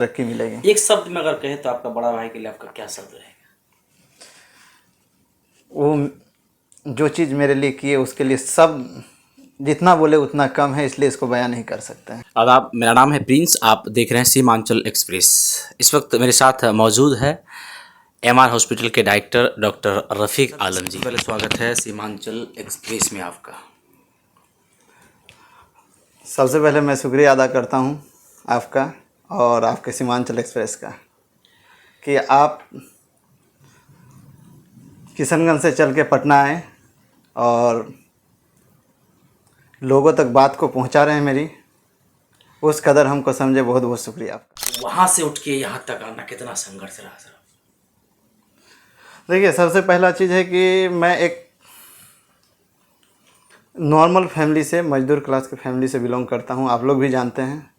तरक्की मिलेगी। एक शब्द में अगर कहे तो आपका बड़ा भाई के लिए आपका क्या शब्द रहेगा? वो जो चीज़ मेरे लिए की है उसके लिए सब जितना बोले उतना कम है, इसलिए इसको बयान नहीं कर सकते हैं। आदाब, मेरा नाम है प्रिंस, आप देख रहे हैं सीमांचल एक्सप्रेस। इस वक्त मेरे साथ मौजूद है एमआर हॉस्पिटल के डायरेक्टर डॉक्टर रफ़ीक आलम जी। पहले स्वागत है सीमांचल एक्सप्रेस में आपका। सबसे पहले मैं शुक्रिया अदा करता हूँ आपका और आपके सीमांचल एक्सप्रेस का कि आप किशनगंज से चल के पटना आए और लोगों तक बात को पहुँचा रहे हैं मेरी, उस कदर हमको समझे, बहुत बहुत शुक्रिया आपका। वहाँ से उठ के यहाँ तक आना कितना संघर्ष रहा सर? देखिए, सबसे पहला चीज़ है कि मैं एक नॉर्मल फैमिली से, मजदूर क्लास की फैमिली से बिलोंग करता हूँ। आप लोग भी जानते हैं,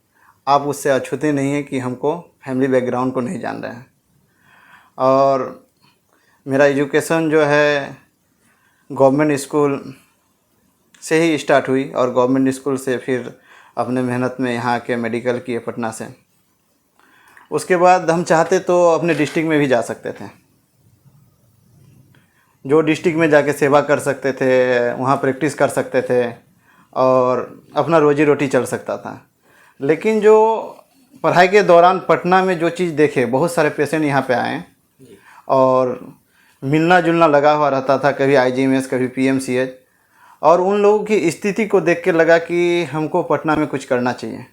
आप उससे अछूते नहीं हैं कि हमको फैमिली बैकग्राउंड को नहीं जान रहे हैं। और मेरा एजुकेशन जो है गवर्नमेंट स्कूल से ही स्टार्ट हुई और गवर्नमेंट स्कूल से फिर अपने मेहनत में यहाँ के मेडिकल किए पटना से। उसके बाद हम चाहते तो अपने डिस्ट्रिक्ट में भी जा सकते थे, जो डिस्ट्रिक्ट में जाके सेवा कर सकते थे, वहाँ प्रैक्टिस कर सकते थे और अपना रोजी रोटी चल सकता था। लेकिन जो पढ़ाई के दौरान पटना में जो चीज़ देखे, बहुत सारे पेशेंट यहाँ पे आए और मिलना जुलना लगा हुआ रहता था, कभी आईजीएमएस कभी पीएमसीएच, और उन लोगों की स्थिति को देख के लगा कि हमको पटना में कुछ करना चाहिए।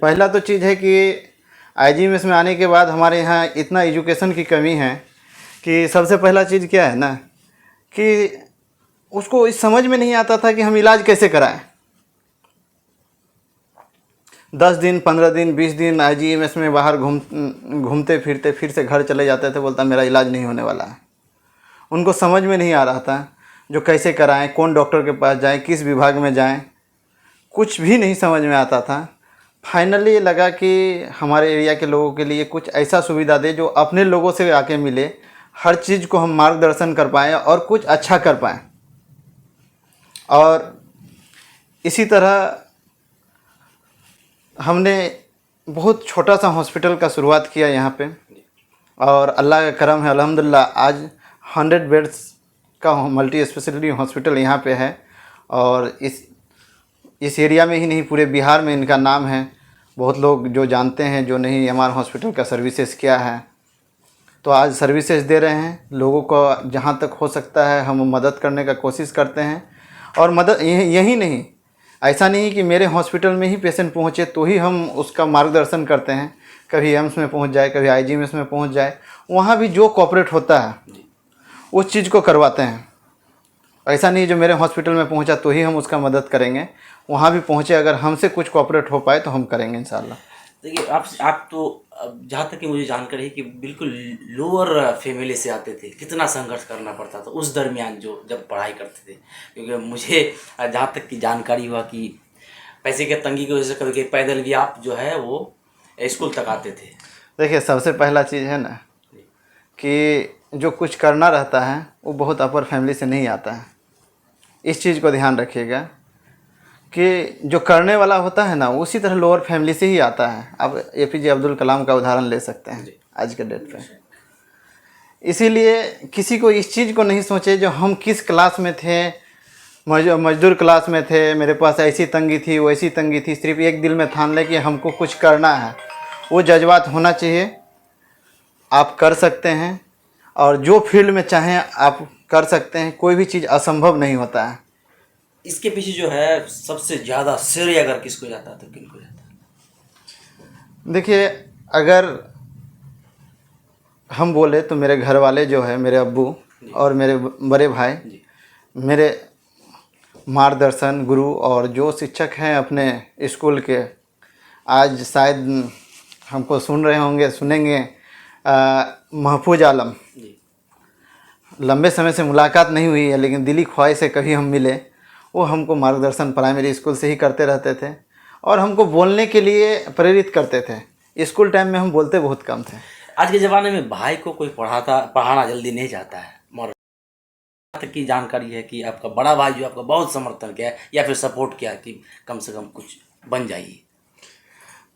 पहला तो चीज़ है कि आईजीएमएस में आने के बाद हमारे यहाँ इतना एजुकेशन की कमी है कि सबसे पहला चीज़ क्या है ना कि उसको इस समझ में नहीं आता था कि हम इलाज कैसे कराएं। 10 दिन 15 दिन 20 दिन आईजीएमएस में बाहर घूमते फिरते फिर से घर चले जाते थे, बोलता मेरा इलाज नहीं होने वाला है। उनको समझ में नहीं आ रहा था जो कैसे कराएं, कौन डॉक्टर के पास जाएं, किस विभाग में जाएं, कुछ भी नहीं समझ में आता था। फाइनली लगा कि हमारे एरिया के लोगों के लिए कुछ ऐसा सुविधा दे जो अपने लोगों से आके मिले, हर चीज़ को हम मार्गदर्शन कर पाएँ और कुछ अच्छा कर पाएँ। और इसी तरह हमने बहुत छोटा सा हॉस्पिटल का शुरुआत किया यहाँ पे और अल्लाह का करम है, अल्हम्दुलिल्लाह आज 100 बेड्स का मल्टी स्पेशलिटी हॉस्पिटल यहाँ पे है। और इस एरिया में ही नहीं, पूरे बिहार में इनका नाम है। बहुत लोग जो जानते हैं, जो नहीं एमआर हॉस्पिटल का सर्विसेज क्या है, तो आज सर्विसेज दे रहे हैं लोगों को। जहाँ तक हो सकता है हम मदद करने का कोशिश करते हैं। और मदद यही नहीं, ऐसा नहीं कि मेरे हॉस्पिटल में ही पेशेंट पहुँचे तो ही हम उसका मार्गदर्शन करते हैं। कभी एम्स में पहुँच जाए, कभी आईजीएमएस में पहुँच जाए, वहाँ भी जो कोऑपरेट होता है उस चीज़ को करवाते हैं। ऐसा नहीं जो मेरे हॉस्पिटल में पहुँचा तो ही हम उसका मदद करेंगे, वहाँ भी पहुँचे, अगर हमसे कुछ कोऑपरेट हो पाए तो हम करेंगे इंशाल्लाह। देखिए, आप तो जहाँ तक कि मुझे जानकारी है कि बिल्कुल लोअर फैमिली से आते थे, कितना संघर्ष करना पड़ता था उस दरमियान जो जब पढ़ाई करते थे। क्योंकि मुझे जहाँ तक की जानकारी हुआ कि पैसे के तंगी की वजह से कभी कभी पैदल भी आप जो है वो स्कूल तक आते थे। देखिए, सबसे पहला चीज़ है ना कि जो कुछ करना रहता है वो बहुत अपर फैमिली से नहीं आता है। इस चीज़ को ध्यान रखिएगा कि जो करने वाला होता है ना उसी तरह लोअर फैमिली से ही आता है। अब एपीजे अब्दुल कलाम का उदाहरण ले सकते हैं आज के डेट पे। इसीलिए किसी को इस चीज़ को नहीं सोचे जो हम किस क्लास में थे, मजदूर क्लास में थे, मेरे पास ऐसी तंगी थी वैसी तंगी थी। सिर्फ एक दिल में ठान ले कि हमको कुछ करना है, वो जज्बात होना चाहिए। आप कर सकते हैं और जो फील्ड में चाहें आप कर सकते हैं, कोई भी चीज़ असंभव नहीं होता है। इसके पीछे जो है सबसे ज़्यादा श्रेय अगर किसको जाता है तो किनको जाता है? देखिए, अगर हम बोले तो मेरे घर वाले जो है, मेरे अब्बू और मेरे बड़े भाई, मेरे मार्गदर्शन गुरु और जो शिक्षक हैं अपने स्कूल के, आज शायद हमको सुन रहे होंगे, सुनेंगे, महफूज आलम। लंबे समय से मुलाकात नहीं हुई है लेकिन दिली ख्वाहिश से कभी हम मिले। वो हमको मार्गदर्शन प्राइमरी स्कूल से ही करते रहते थे और हमको बोलने के लिए प्रेरित करते थे। स्कूल टाइम में हम बोलते बहुत कम थे। आज के ज़माने में भाई को कोई पढ़ाना जल्दी नहीं चाहता है। तक की जानकारी है कि आपका बड़ा भाई जो आपका बहुत समर्थन किया है या फिर सपोर्ट किया कि कम से कम कुछ बन जाइए?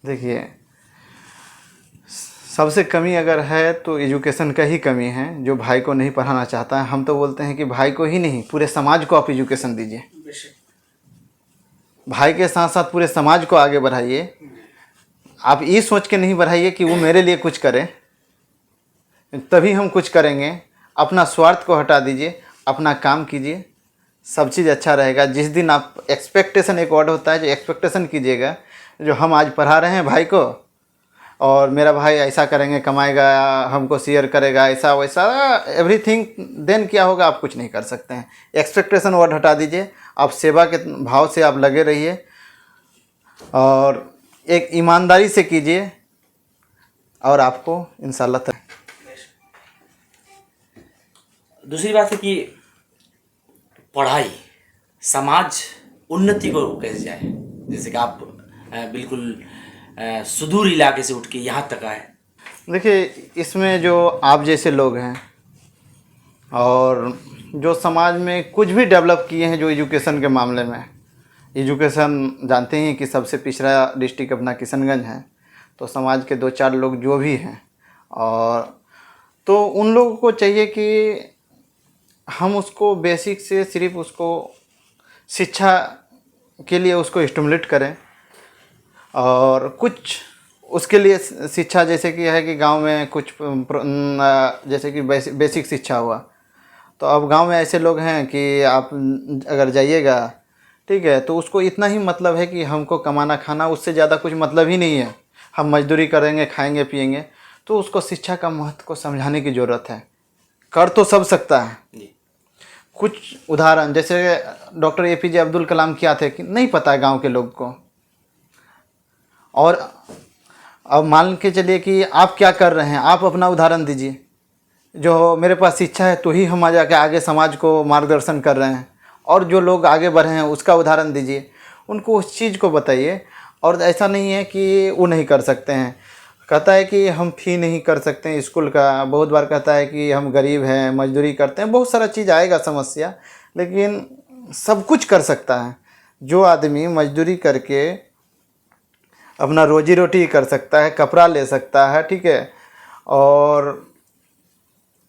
देखिए, सबसे कमी अगर है तो एजुकेशन का ही कमी है, जो भाई को नहीं पढ़ाना चाहता है। हम तो बोलते हैं कि भाई को ही नहीं, पूरे समाज को आप एजुकेशन दीजिए। भाई के साथ साथ पूरे समाज को आगे बढ़ाइए। आप ये सोच के नहीं बढ़ाइए कि वो मेरे लिए कुछ करे, तभी हम कुछ करेंगे। अपना स्वार्थ को हटा दीजिए, अपना काम कीजिए, सब चीज़ अच्छा रहेगा। जिस दिन आप एक्सपेक्टेशन, एक वर्ड होता है जो एक्सपेक्टेशन कीजिएगा, जो हम आज पढ़ा रहे हैं भाई को, और मेरा भाई ऐसा करेंगे, कमाएगा, हमको शेयर करेगा, ऐसा वैसा एवरीथिंग, देन क्या होगा, आप कुछ नहीं कर सकते हैं। एक्सपेक्टेशन वर्ड हटा दीजिए, आप सेवा के भाव से आप लगे रहिए और एक ईमानदारी से कीजिए, और आपको इंशाल्लाह। दूसरी बात है कि पढ़ाई समाज उन्नति को कैसे जाए, जैसे कि आप बिल्कुल सुदूर इलाके से उठ के यहाँ तक आए। देखिए, इसमें जो आप जैसे लोग हैं और जो समाज में कुछ भी डेवलप किए हैं, जो एजुकेशन के मामले में, एजुकेशन जानते हैं कि सबसे पिछड़ा डिस्ट्रिक्ट अपना किशनगंज है, तो समाज के 2-4 लोग जो भी हैं, और तो उन लोगों को चाहिए कि हम उसको बेसिक से सिर्फ उसको शिक्षा के लिए उसको स्टिमुलेट करें, और कुछ उसके लिए शिक्षा, जैसे कि है कि गांव में कुछ जैसे कि बेसिक शिक्षा हुआ, तो अब गांव में ऐसे लोग हैं कि आप अगर जाइएगा, ठीक है, तो उसको इतना ही मतलब है कि हमको कमाना खाना, उससे ज़्यादा कुछ मतलब ही नहीं है। हम मजदूरी करेंगे, खाएंगे पिएंगे, तो उसको शिक्षा का महत्व को समझाने की ज़रूरत है। कर तो सब सकता है। कुछ उदाहरण, जैसे डॉक्टर APJ अब्दुल कलाम क्या थे कि नहीं पता है गांव के लोग को, और अब मान के चलिए कि आप क्या कर रहे हैं, आप अपना उदाहरण दीजिए। जो मेरे पास शिक्षा है तो ही हम आ जाके आगे समाज को मार्गदर्शन कर रहे हैं, और जो लोग आगे बढ़े हैं उसका उदाहरण दीजिए, उनको उस चीज़ को बताइए। और ऐसा नहीं है कि वो नहीं कर सकते हैं, कहता है कि हम फ़ी नहीं कर सकते हैं स्कूल का, बहुत बार कहता है कि हम गरीब हैं, मजदूरी करते हैं, बहुत सारा चीज़ आएगा समस्या, लेकिन सब कुछ कर सकता है। जो आदमी मजदूरी करके अपना रोजी रोटी कर सकता है, कपड़ा ले सकता है, ठीक है, और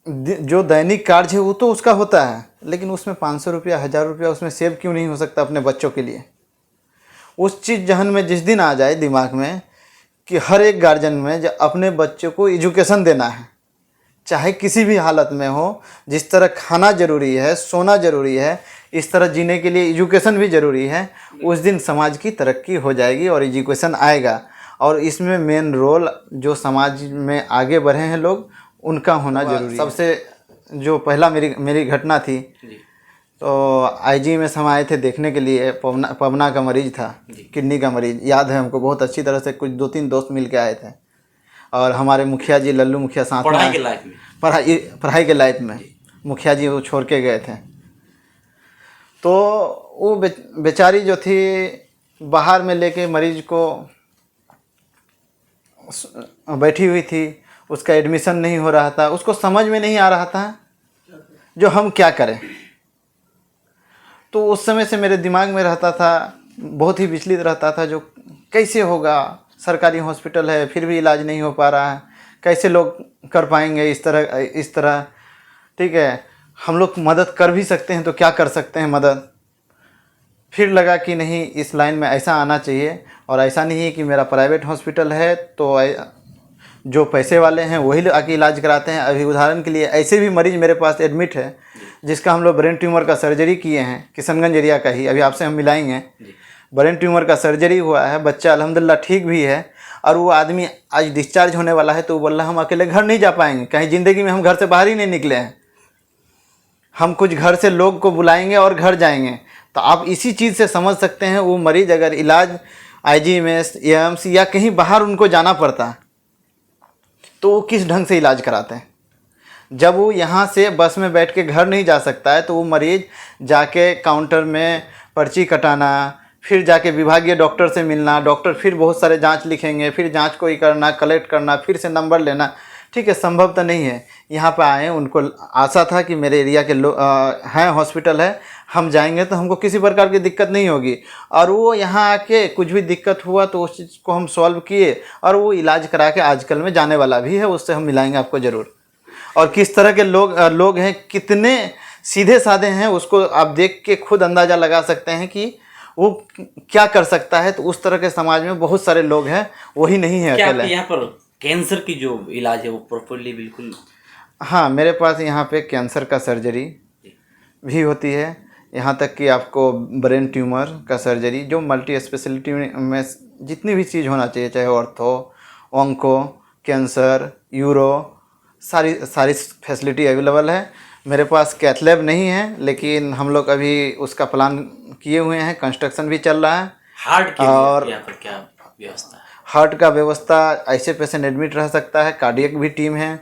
जो दैनिक कार्य है वो तो उसका होता है, लेकिन उसमें 500 रुपया, 1000 रुपया उसमें सेव क्यों नहीं हो सकता अपने बच्चों के लिए। उस चीज़ जहन में जिस दिन आ जाए दिमाग में कि हर एक गार्जियन में अपने बच्चों को एजुकेशन देना है, चाहे किसी भी हालत में हो, जिस तरह खाना ज़रूरी है, सोना ज़रूरी है, इस तरह जीने के लिए एजुकेशन भी ज़रूरी है, उस दिन समाज की तरक्की हो जाएगी और एजुकेशन आएगा। और इसमें मेन रोल जो समाज में आगे बढ़े हैं लोग, उनका होना ज़रूरी है। सबसे जो पहला मेरी घटना थी, तो IG में हम आए थे देखने के लिए, पवना का मरीज़ था, किडनी का मरीज़, याद है हमको बहुत अच्छी तरह से। कुछ 2-3 दोस्त मिल के आए थे, और हमारे मुखिया जी, लल्लू मुखिया, साथ में पढ़ाई के लाइफ में, पढ़ाई के लाइफ में मुखिया जी वो छोड़ के गए थे। तो वो बेचारी जो थी बाहर में लेके मरीज को बैठी हुई थी, उसका एडमिशन नहीं हो रहा था, उसको समझ में नहीं आ रहा था जो हम क्या करें। तो उस समय से मेरे दिमाग में रहता था, बहुत ही विचलित रहता था, जो कैसे होगा, सरकारी हॉस्पिटल है फिर भी इलाज नहीं हो पा रहा है, कैसे लोग कर पाएंगे इस तरह, ठीक है, हम लोग मदद कर भी सकते हैं तो क्या कर सकते हैं मदद। फिर लगा कि नहीं, इस लाइन में ऐसा आना चाहिए, और ऐसा नहीं है कि मेरा प्राइवेट हॉस्पिटल है तो जो पैसे वाले हैं वही आके इलाज कराते हैं। अभी उदाहरण के लिए ऐसे भी मरीज़ मेरे पास एडमिट है जिसका हम लोग ब्रेन ट्यूमर का सर्जरी किए हैं, किशनगंज एरिया का ही, अभी आपसे हम मिलाएंगे। ब्रेन ट्यूमर का सर्जरी हुआ है, बच्चा अल्हम्दुलिल्लाह ठीक भी है, और वो आदमी आज डिस्चार्ज होने वाला है, तो वो बोल रहा है हम अकेले घर नहीं जा पाएंगे, कहीं ज़िंदगी में हम घर से बाहर ही नहीं निकले हैं, हम कुछ घर से लोग को बुलाएंगे और घर जाएंगे। तो आप इसी चीज़ से समझ सकते हैं, वो मरीज़ अगर इलाज IGMS, AIIMS या कहीं बाहर उनको जाना पड़ता तो वो किस ढंग से इलाज कराते हैं। जब वो यहाँ से बस में बैठ के घर नहीं जा सकता है, तो वो मरीज़ जाके काउंटर में पर्ची कटाना, फिर जाके विभागीय डॉक्टर से मिलना, डॉक्टर फिर बहुत सारे जांच लिखेंगे, फिर जांच को ही करना, कलेक्ट करना, फिर से नंबर लेना, ठीक है, संभव तो नहीं है। यहाँ पे आए, उनको आशा था कि मेरे एरिया के लोग हैं, हॉस्पिटल है, हम जाएंगे तो हमको किसी प्रकार की दिक्कत नहीं होगी। और वो यहाँ आके कुछ भी दिक्कत हुआ तो उस चीज़ को हम सॉल्व किए और वो इलाज करा के आजकल में जाने वाला भी है, उससे हम मिलाएंगे आपको ज़रूर। और किस तरह के लोग हैं, कितने सीधे साधे हैं, उसको आप देख के खुद अंदाज़ा लगा सकते हैं कि वो क्या कर सकता है। तो उस तरह के समाज में बहुत सारे लोग हैं, वही नहीं है क्या अकेले। यहाँ पर कैंसर की जो इलाज है वो प्रॉपरली बिल्कुल? हाँ, मेरे पास यहाँ पे कैंसर का सर्जरी भी होती है, यहाँ तक कि आपको ब्रेन ट्यूमर का सर्जरी, जो मल्टी स्पेशलिटी में जितनी भी चीज़ होना चाहिए, चाहे ऑर्थो, ऑन्को, कैंसर, यूरो, सारी फैसिलिटी अवेलेबल है। मेरे पास कैथ लैब नहीं है, लेकिन हम लोग अभी उसका प्लान किए हुए हैं, कंस्ट्रक्शन भी चल रहा है। हार्ट के और लिए यहाँ पर क्या व्यवस्था है? हार्ट का व्यवस्था, ऐसे पेशेंट एडमिट रह सकता है। कार्डियक भी टीम है,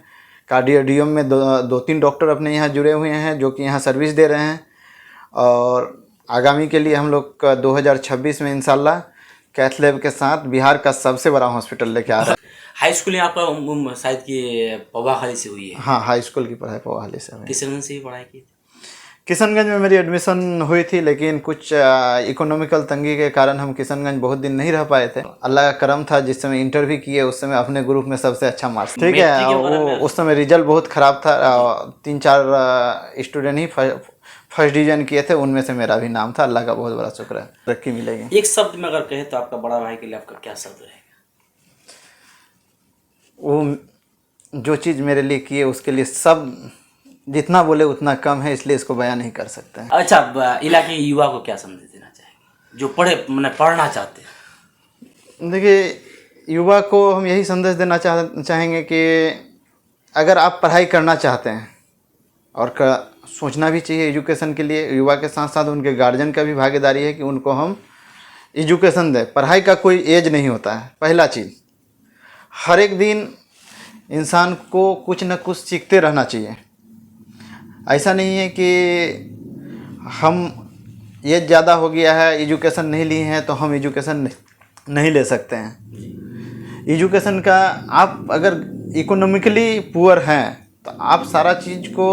कार्डियोडियम में दो तीन डॉक्टर अपने यहाँ जुड़े हुए हैं जो कि यहाँ सर्विस दे रहे हैं। और आगामी के लिए हम लोग का 2026 में इंशाल्लाह कैथ लैब के साथ बिहार का सबसे बड़ा हॉस्पिटल लेके आ रहा है। हाई स्कूल यहाँ पर शायद कि पवाखाली से हुई है? हाँ, हाई स्कूल की पढ़ाई पवाखाली से हुई। किशनगंज से ही पढ़ाई की? किशनगंज में मेरी एडमिशन हुई थी, लेकिन कुछ इकोनॉमिकल तंगी के कारण हम किशनगंज बहुत दिन नहीं रह पाए थे। अल्लाह का करम था, जिस समय इंटर भी किए उस समय अपने ग्रुप में सबसे अच्छा मार्क्स, ठीक है। वो उस समय रिजल्ट बहुत ख़राब था, 3-4 स्टूडेंट ही फर्स्ट डिवीजन किए थे, उनमें से मेरा भी नाम था। अल्लाह का बहुत बड़ा शुक्र है, तरक्की मिलेगी। एक शब्द में अगर कहें तो आपका बड़ा भाई के लिए आपका क्या शब्द रहेगा? वो जो चीज़ मेरे लिए किए उसके लिए सब जितना बोले उतना कम है, इसलिए इसको बयान नहीं कर सकते हैं। अच्छा, इलाके के युवा को क्या संदेश देना चाहेंगे जो पढ़ना चाहते हैं? देखिए, युवा को हम यही संदेश देना चाहेंगे कि अगर आप पढ़ाई करना चाहते हैं और सोचना भी चाहिए एजुकेशन के लिए, युवा के साथ साथ उनके गार्जियन का भी भागीदारी है कि उनको हम एजुकेशन दें। पढ़ाई का कोई एज नहीं होता है। पहला चीज़, हर एक दिन इंसान को कुछ न कुछ सीखते रहना चाहिए। ऐसा नहीं है कि हम ये ज़्यादा हो गया है, एजुकेशन नहीं लिए हैं तो हम एजुकेशन नहीं ले सकते हैं। एजुकेशन का, आप अगर इकोनॉमिकली पुअर हैं तो आप सारा चीज़ को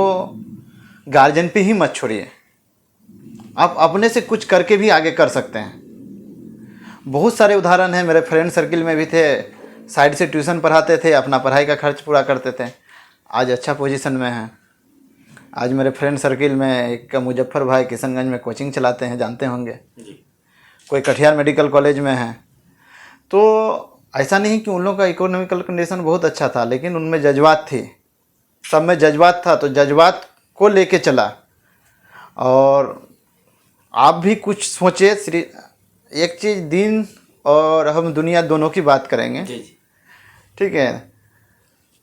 गार्जियन पे ही मत छोड़िए, आप अपने से कुछ करके भी आगे कर सकते हैं। बहुत सारे उदाहरण हैं, मेरे फ्रेंड सर्किल में भी थे, साइड से ट्यूशन पढ़ाते थे, अपना पढ़ाई का खर्च पूरा करते थे, आज अच्छा पोजीशन में हैं। आज मेरे फ्रेंड सर्किल में एक मुजफ्फर भाई किशनगंज में कोचिंग चलाते हैं, जानते होंगे, कोई कटिहार मेडिकल कॉलेज में है। तो ऐसा नहीं कि उन लोगों का इकोनॉमिकल कंडीशन बहुत अच्छा था, लेकिन उनमें जज्बात थी, सब में जज्बात था, तो जज्बात को लेके चला। और आप भी कुछ सोचे, एक चीज़ दीन और हम दुनिया दोनों की बात करेंगे, ठीक है।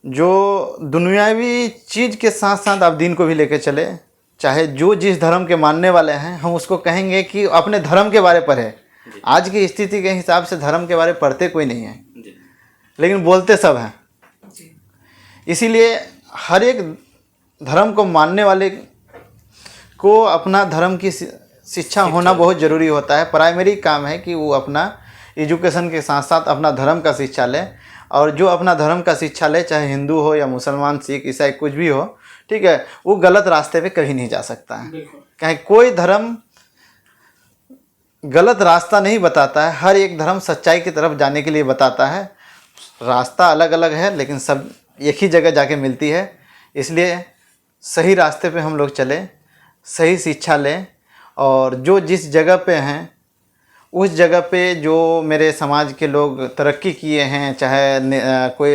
जो दुनियावी चीज़ के साथ साथ आप दीन को भी लेके चले, चाहे जो जिस धर्म के मानने वाले हैं, हम उसको कहेंगे कि अपने धर्म के बारे पढ़े। आज की स्थिति के हिसाब से धर्म के बारे पढ़ते कोई नहीं है, लेकिन बोलते सब हैं। इसीलिए हर एक धर्म को मानने वाले को अपना धर्म की शिक्षा होना बहुत ज़रूरी होता है। प्राइमरी काम है कि वो अपना एजुकेशन के साथ साथ अपना धर्म का शिक्षा ले, और जो अपना धर्म का शिक्षा ले, चाहे हिंदू हो या मुसलमान, सिख, ईसाई, कुछ भी हो, ठीक है, वो गलत रास्ते पे कभी नहीं जा सकता है। कहीं कोई धर्म गलत रास्ता नहीं बताता है, हर एक धर्म सच्चाई की तरफ जाने के लिए बताता है। रास्ता अलग अलग है, लेकिन सब एक ही जगह जाके मिलती है। इसलिए सही रास्ते पे हम लोग चलें, सही शिक्षा लें, और जो जिस जगह पे हैं उस जगह पे जो मेरे समाज के लोग तरक्की किए हैं, चाहे कोई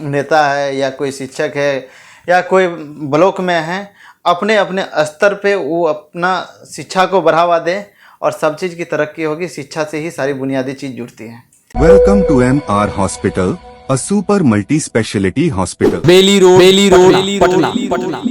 नेता है या कोई शिक्षक है या कोई ब्लॉक में है, अपने अपने स्तर पे वो अपना शिक्षा को बढ़ावा दे, और सब चीज़ की तरक्की होगी। शिक्षा से ही सारी बुनियादी चीज़ जुड़ती है। Welcome to MR hospital, a super multi speciality hospital, Bailey road, Patna.